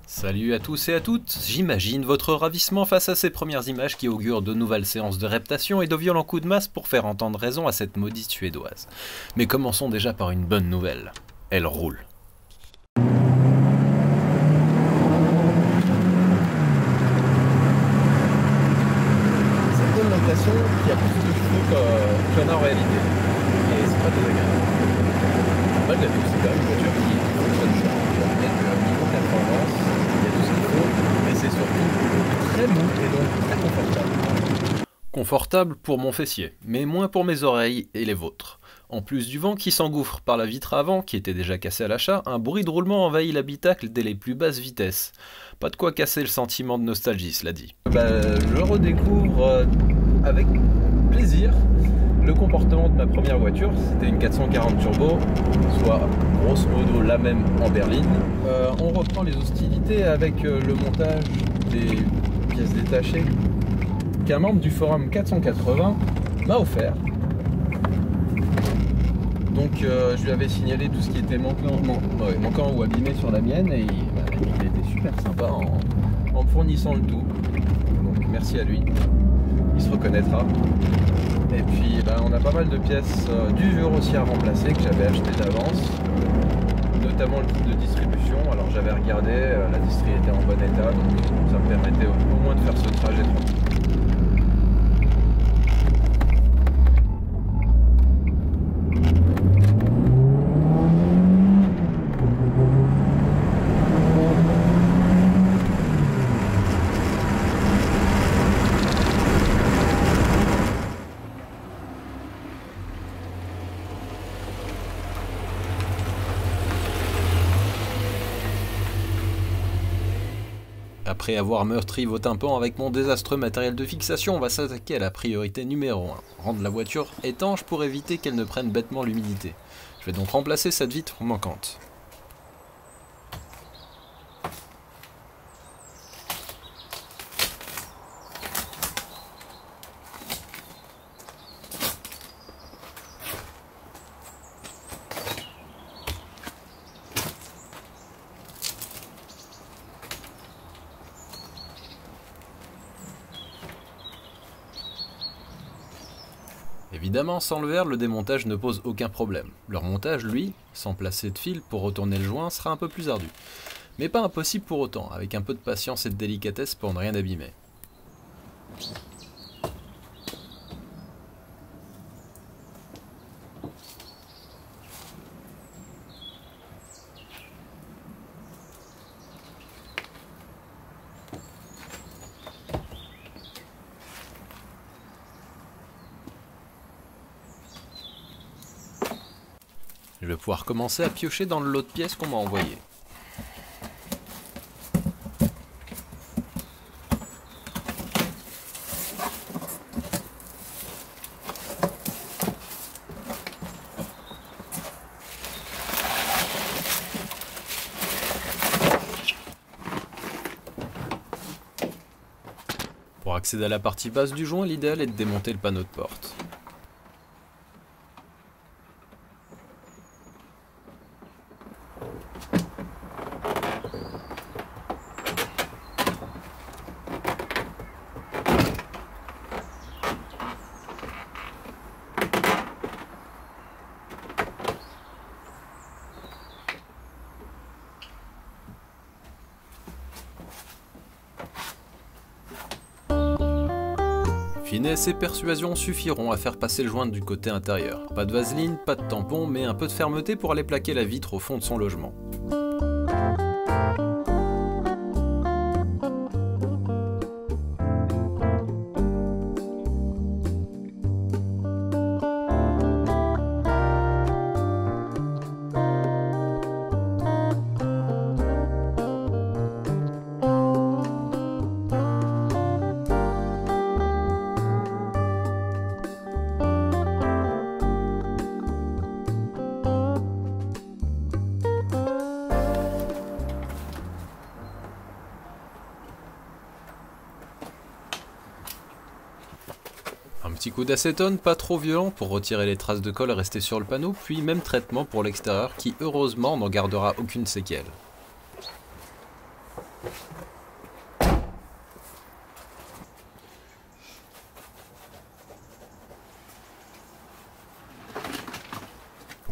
Salut à tous et à toutes, j'imagine votre ravissement face à ces premières images qui augurent de nouvelles séances de reptation et de violents coups de masse pour faire entendre raison à cette maudite suédoise. Mais commençons déjà par une bonne nouvelle. Elle roule. C'est une location qui a plus de chevaux qu'il y en a en réalité. Et c'est pas désagréable. Malgré tout, c'est quand même une voiture qui fonctionne bien. Niveau performance, il y a tout ce qu'il faut, mais c'est surtout très mou et donc très confortable. Confortable pour mon fessier, mais moins pour mes oreilles et les vôtres. En plus du vent qui s'engouffre par la vitre avant, qui était déjà cassée à l'achat, un bruit de roulement envahit l'habitacle dès les plus basses vitesses. Pas de quoi casser le sentiment de nostalgie, cela dit. Je redécouvre avec plaisir le comportement de ma première voiture. C'était une 440 turbo, soit grosso modo la même en berline. On reprend les hostilités avec le montage des pièces détachées qu'un membre du forum 480 m'a offert. Donc je lui avais signalé tout ce qui était manquant ou abîmé sur la mienne et il était super sympa en me fournissant le tout. Donc merci à lui, il se reconnaîtra. Et puis on a pas mal de pièces d'usure aussi à remplacer que j'avais acheté d'avance, notamment le kit de distribution. Alors j'avais regardé, la distri était en bon état, donc ça me permettait au moins de faire ce trajet tranquille. Après avoir meurtri vos tympans avec mon désastreux matériel de fixation, on va s'attaquer à la priorité numéro 1. Rendre la voiture étanche pour éviter qu'elle ne prenne bêtement l'humidité. Je vais donc remplacer cette vitre manquante. Évidemment, sans le verre, le démontage ne pose aucun problème. Le remontage, lui, sans placer de fil pour retourner le joint, sera un peu plus ardu. Mais pas impossible pour autant, avec un peu de patience et de délicatesse pour ne rien abîmer. Je vais pouvoir commencer à piocher dans le lot de pièces qu'on m'a envoyé. Pour accéder à la partie basse du joint, l'idéal est de démonter le panneau de porte. Finesse et persuasion suffiront à faire passer le joint du côté intérieur. Pas de vaseline, pas de tampon, mais un peu de fermeté pour aller plaquer la vitre au fond de son logement. Un petit coup d'acétone, pas trop violent pour retirer les traces de colle restées sur le panneau, puis même traitement pour l'extérieur qui heureusement n'en gardera aucune séquelle.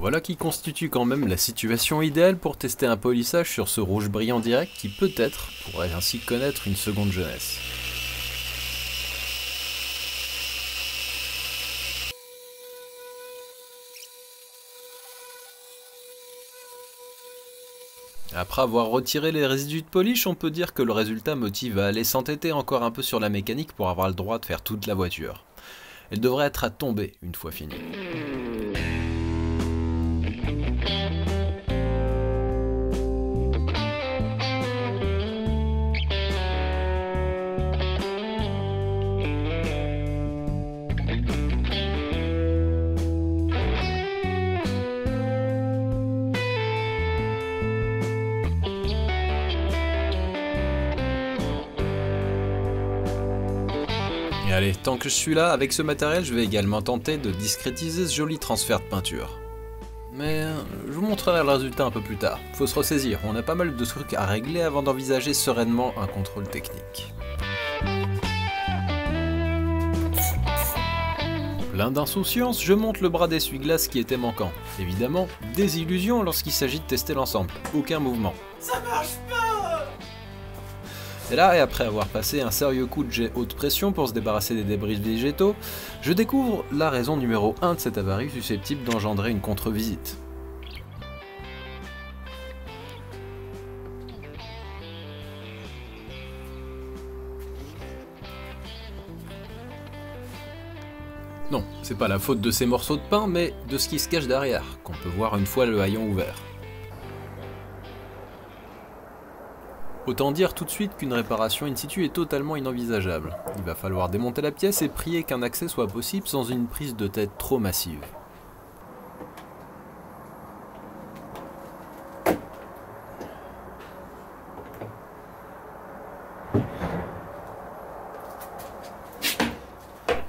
Voilà qui constitue quand même la situation idéale pour tester un polissage sur ce rouge brillant direct qui peut-être pourrait ainsi connaître une seconde jeunesse. Après avoir retiré les résidus de polish, on peut dire que le résultat motive à aller s'entêter encore un peu sur la mécanique pour avoir le droit de faire toute la voiture. Elle devrait être à tomber une fois finie. Et allez, tant que je suis là, avec ce matériel, je vais également tenter de discrétiser ce joli transfert de peinture. Mais je vous montrerai le résultat un peu plus tard. Faut se ressaisir, on a pas mal de trucs à régler avant d'envisager sereinement un contrôle technique. Plein d'insouciance, je monte le bras d'essuie-glace qui était manquant. Évidemment, désillusion lorsqu'il s'agit de tester l'ensemble. Aucun mouvement. Ça marche pas! Et là, et après avoir passé un sérieux coup de jet haute pression pour se débarrasser des débris végétaux, je découvre la raison numéro 1 de cette avarie susceptible d'engendrer une contre-visite. Non, c'est pas la faute de ces morceaux de pain, mais de ce qui se cache derrière, qu'on peut voir une fois le haillon ouvert. Autant dire tout de suite qu'une réparation in situ est totalement inenvisageable. Il va falloir démonter la pièce et prier qu'un accès soit possible sans une prise de tête trop massive.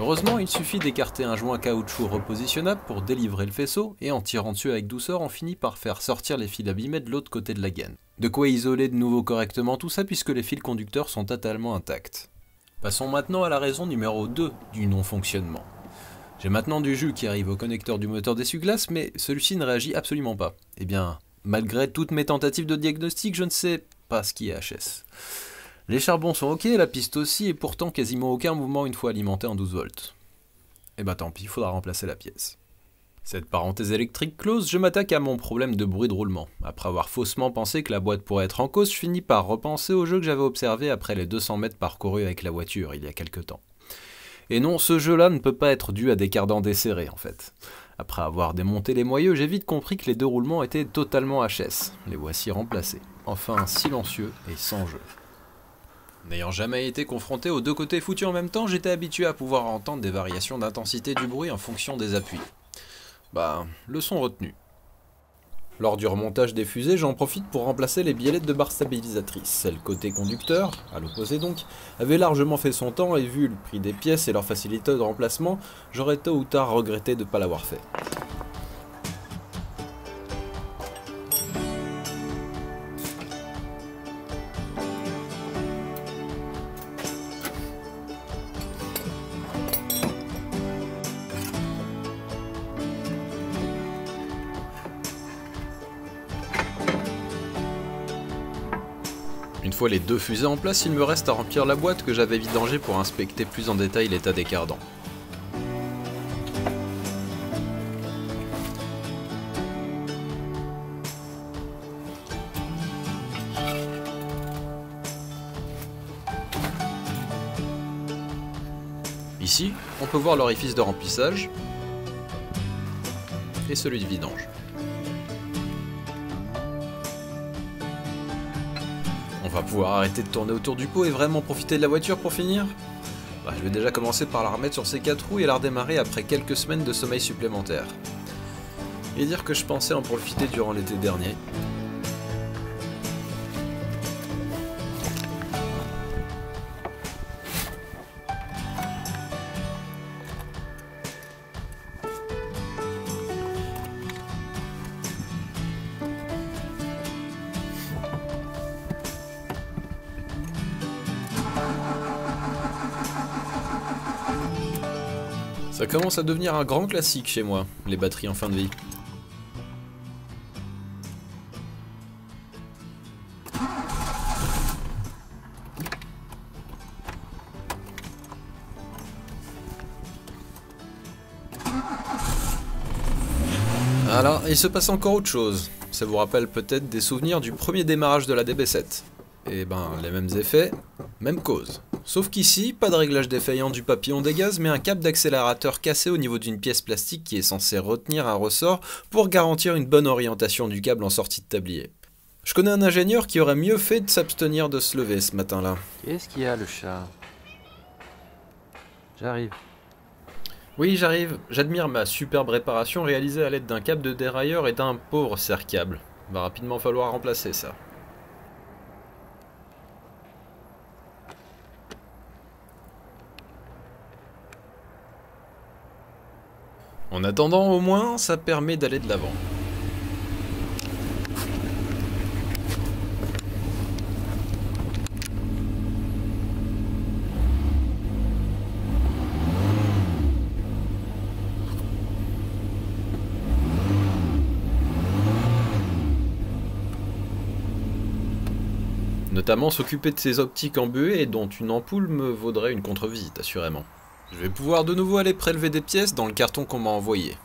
Heureusement, il suffit d'écarter un joint caoutchouc repositionnable pour délivrer le faisceau, et en tirant dessus avec douceur, on finit par faire sortir les fils abîmés de l'autre côté de la gaine. De quoi isoler de nouveau correctement tout ça puisque les fils conducteurs sont totalement intacts. Passons maintenant à la raison numéro 2 du non-fonctionnement. J'ai maintenant du jus qui arrive au connecteur du moteur d'essuie-glace, mais celui-ci ne réagit absolument pas. Eh bien, malgré toutes mes tentatives de diagnostic, je ne sais pas ce qui est HS. Les charbons sont ok, la piste aussi, et pourtant quasiment aucun mouvement une fois alimenté en 12 volts. Et bah tant pis, il faudra remplacer la pièce. Cette parenthèse électrique close, je m'attaque à mon problème de bruit de roulement. Après avoir faussement pensé que la boîte pourrait être en cause, je finis par repenser au jeu que j'avais observé après les 200 mètres parcourus avec la voiture il y a quelque temps. Et non, ce jeu-là ne peut pas être dû à des cardans desserrés en fait. Après avoir démonté les moyeux, j'ai vite compris que les deux roulements étaient totalement HS. Les voici remplacés. Enfin silencieux et sans jeu. N'ayant jamais été confronté aux deux côtés foutus en même temps, j'étais habitué à pouvoir entendre des variations d'intensité du bruit en fonction des appuis. Bah, leçon retenue. Lors du remontage des fusées, j'en profite pour remplacer les biellettes de barres stabilisatrices. Celle côté conducteur, à l'opposé donc, avait largement fait son temps et vu le prix des pièces et leur facilité de remplacement, j'aurais tôt ou tard regretté de ne pas l'avoir fait. Une fois les deux fusées en place, il me reste à remplir la boîte que j'avais vidangée pour inspecter plus en détail l'état des cardans. Ici, on peut voir l'orifice de remplissage et celui de vidange. On va pouvoir arrêter de tourner autour du pot et vraiment profiter de la voiture pour finir. Bah, je vais déjà commencer par la remettre sur ses 4 roues et la redémarrer après quelques semaines de sommeil supplémentaire. Et dire que je pensais en profiter durant l'été dernier. Ça commence à devenir un grand classique chez moi, les batteries en fin de vie. Alors, il se passe encore autre chose. Ça vous rappelle peut-être des souvenirs du premier démarrage de la DB7. Et ben, les mêmes effets, même cause. Sauf qu'ici, pas de réglage défaillant du papillon des gaz, mais un câble d'accélérateur cassé au niveau d'une pièce plastique qui est censée retenir un ressort pour garantir une bonne orientation du câble en sortie de tablier. Je connais un ingénieur qui aurait mieux fait de s'abstenir de se lever ce matin-là. Qu'est-ce qu'il y a, le chat? J'arrive. Oui, j'arrive. J'admire ma superbe réparation réalisée à l'aide d'un câble de dérailleur et d'un pauvre serre-câble. Va rapidement falloir remplacer ça. En attendant, au moins, ça permet d'aller de l'avant. Notamment s'occuper de ces optiques embuées et dont une ampoule me vaudrait une contre-visite, assurément. Je vais pouvoir de nouveau aller prélever des pièces dans le carton qu'on m'a envoyé.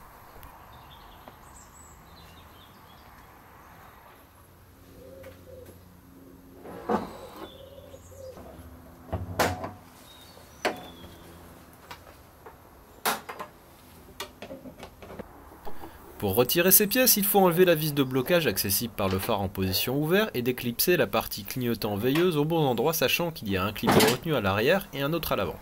Pour retirer ces pièces, il faut enlever la vis de blocage accessible par le phare en position ouverte et déclipser la partie clignotant veilleuse au bon endroit, sachant qu'il y a un clip de retenue à l'arrière et un autre à l'avant.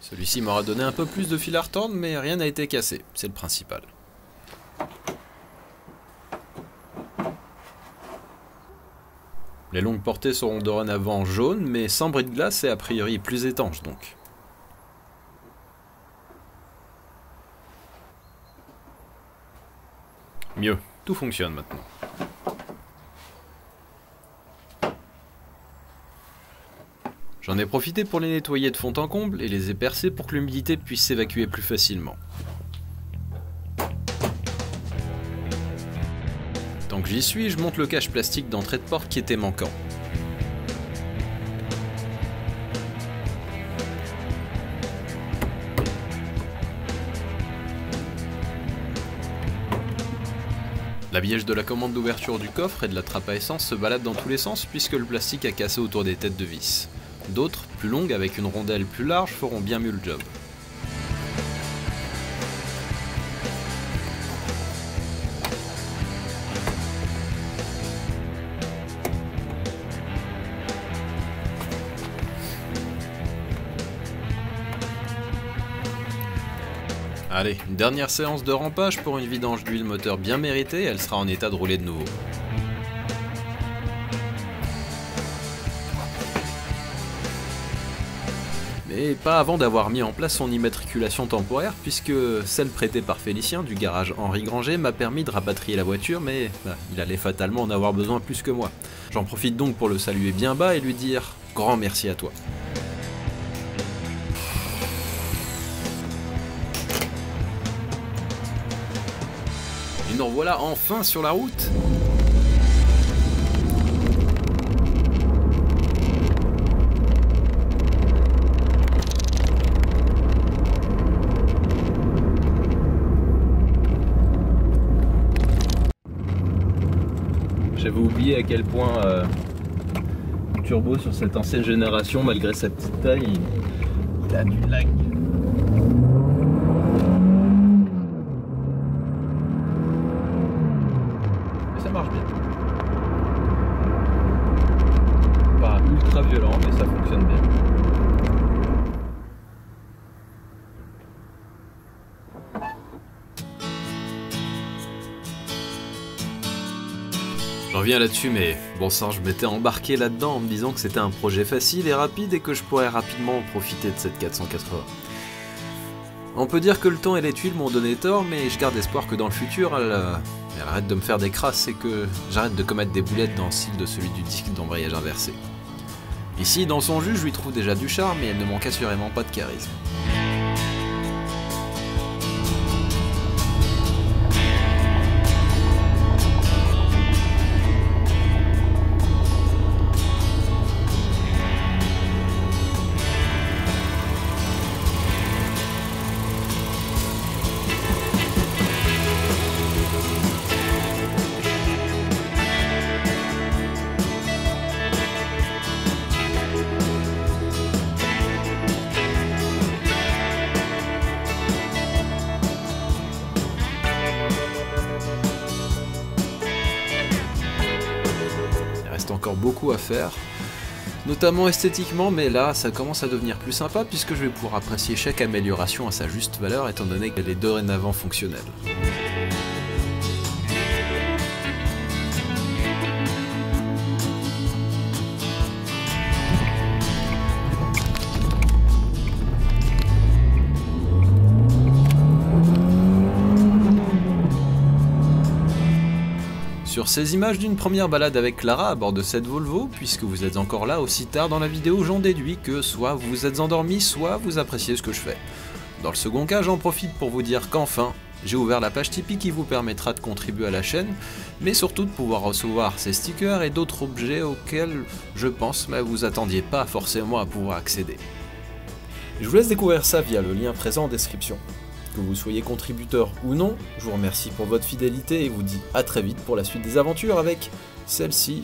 Celui-ci m'aura donné un peu plus de fil à retordre, mais rien n'a été cassé, c'est le principal. Les longues portées seront dorénavant jaunes, mais sans bris de glace et a priori plus étanches donc. Mieux, tout fonctionne maintenant. J'en ai profité pour les nettoyer de fond en comble et les ai percés pour que l'humidité puisse s'évacuer plus facilement. Tant que j'y suis, je monte le cache plastique d'entrée de porte qui était manquant. L'habillage de la commande d'ouverture du coffre et de la trappe à essence se balade dans tous les sens puisque le plastique a cassé autour des têtes de vis. D'autres, plus longues avec une rondelle plus large, feront bien mieux le job. Allez, une dernière séance de rampage pour une vidange d'huile moteur bien méritée, elle sera en état de rouler de nouveau. Mais pas avant d'avoir mis en place son immatriculation temporaire, puisque celle prêtée par Félicien du garage Henri Granger m'a permis de rapatrier la voiture, mais il allait fatalement en avoir besoin plus que moi. J'en profite donc pour le saluer bien bas et lui dire grand merci à toi. Et nous revoilà enfin sur la route. J'avais oublié à quel point le turbo sur cette ancienne génération, malgré sa petite taille, il a du lag. Mais ça marche bien. Pas ultra violent, mais ça fonctionne bien. Je reviens là-dessus, mais bon sang, je m'étais embarqué là-dedans en me disant que c'était un projet facile et rapide et que je pourrais rapidement profiter de cette 480. On peut dire que le temps et les tuiles m'ont donné tort, mais je garde espoir que dans le futur, elle arrête de me faire des crasses et que j'arrête de commettre des boulettes dans le style de celui du disque d'embrayage inversé. Ici, dans son jus, je lui trouve déjà du charme, mais elle ne manque assurément pas de charisme. Encore beaucoup à faire, notamment esthétiquement, mais là ça commence à devenir plus sympa puisque je vais pouvoir apprécier chaque amélioration à sa juste valeur étant donné qu'elle est dorénavant fonctionnelle. Sur ces images d'une première balade avec Clara à bord de cette Volvo, puisque vous êtes encore là aussi tard dans la vidéo, j'en déduis que soit vous vous êtes endormi, soit vous appréciez ce que je fais. Dans le second cas, j'en profite pour vous dire qu'enfin, j'ai ouvert la page Tipeee qui vous permettra de contribuer à la chaîne, mais surtout de pouvoir recevoir ces stickers et d'autres objets auxquels je pense mais vous attendiez pas forcément à pouvoir accéder. Je vous laisse découvrir ça via le lien présent en description. Que vous soyez contributeur ou non, je vous remercie pour votre fidélité et vous dis à très vite pour la suite des aventures avec celle-ci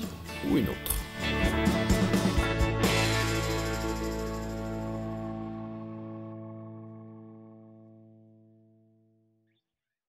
ou une autre.